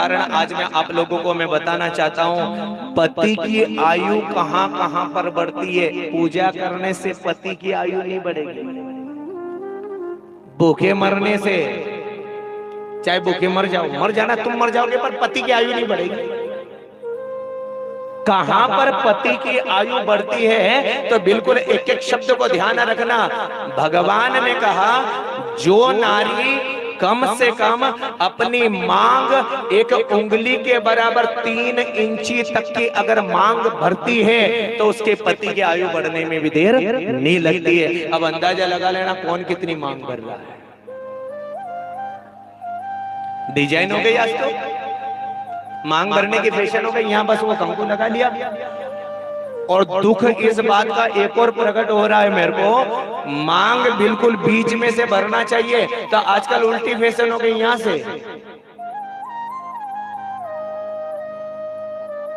कारण आज मैं आप लोगों को मैं बताना चाहता हूँ, पति की आयु कहाँ कहाँ पर बढ़ती है। पूजा करने से पति की आयु नहीं बढ़ेगी, भूखे मरने से, चाहे भूखे मर जाओ, मर जाना तुम मर जाओगे, पर पति की आयु नहीं बढ़ेगी। कहां पर पति की आयु बढ़ती है, तो बिल्कुल एक एक शब्द को ध्यान रखना। भगवान ने कहा जो नारी कम से कम अपनी मांग एक उंगली के बराबर 3 इंची तक की अगर मांग भरती है तो उसके पति की आयु बढ़ने में भी देर नहीं लगती है। अब अंदाजा लगा लेना कौन कितनी मांग भर रहा है। डिजाइन हो गई आज तो, मांग भरने की फैशन हो गई, यहां बस वो कंकु लगा लिया। और दुख इस बात का एक और प्रकट हो रहा है मेरे को, मांग बिल्कुल बीच में से भरना चाहिए, तो आजकल उल्टी फैशन हो गई यहां से।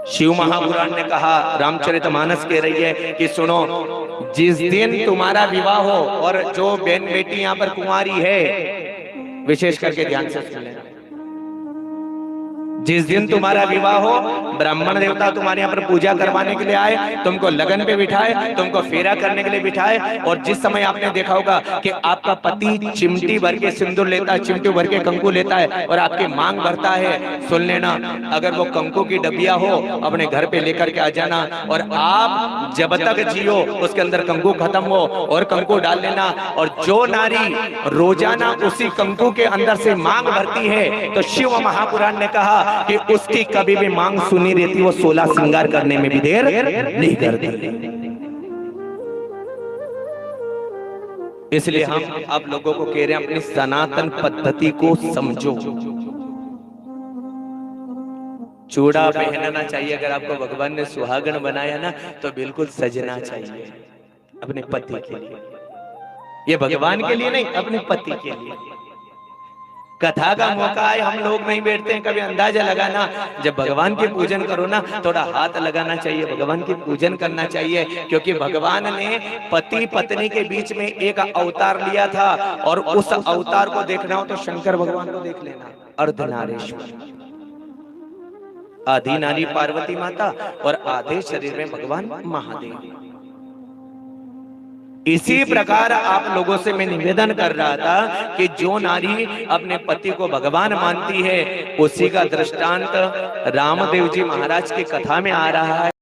शिव महापुराण ने कहा, रामचरितमानस कह रही है कि सुनो, जिस दिन तुम्हारा विवाह हो, और जो बहन बेटी यहां पर कुंवारी है विशेष करके ध्यान से सुन लेना, जिस दिन तुम्हारा विवाह हो, ब्राह्मण देवता तुम्हारे यहाँ पर पूजा करवाने के लिए आए, तुमको लगन पे बिठाए, तुमको फेरा करने के लिए बिठाए, और जिस समय आपने देखा होगा कि आपका पति चिमटी भर के सिंदूर लेता है, चिमटी भर के कंकु लेता है और आपकी मांग भरता है, सुन लेना, अगर वो कंकु की डबिया हो अपने घर पे लेकर के आ जाना, और आप जब तक जियो उसके अंदर कंकु खत्म हो और कंकु डाल लेना। और जो नारी रोजाना उसी कंकु के अंदर से मांग भरती है, तो शिव महापुराण ने कहा कि उसकी कभी भी मांग सुनी रहती, वो 16 श्रृंगार करने में भी देर नहीं करती। इसलिए हम आप लोगों को कह रहे हैं, अपनी सनातन पद्धति को समझो। चूड़ा पहनना चाहिए, अगर आपको भगवान ने सुहागन बनाया ना तो बिल्कुल सजना चाहिए अपने पति के लिए। ये भगवान के लिए नहीं, अपने पति के लिए। कथा का मौका है, हम लोग नहीं बैठते हैं, कभी अंदाजा लगाना, जब भगवान के पूजन करो ना थोड़ा हाथ लगाना चाहिए, भगवान की पूजन करना चाहिए, क्योंकि भगवान ने पति पत्नी के बीच में एक अवतार लिया था, और उस अवतार को देखना हो तो शंकर भगवान को देख लेना, अर्धनारीश्वर, आधी नारी पार्वती माता और आधे शरीर में भगवान महादेव। इसी प्रकार आप लोगों से मैं निवेदन कर रहा था कि जो नारी अपने पति को भगवान मानती है, उसी का दृष्टांत रामदेव जी महाराज की कथा में आ रहा है।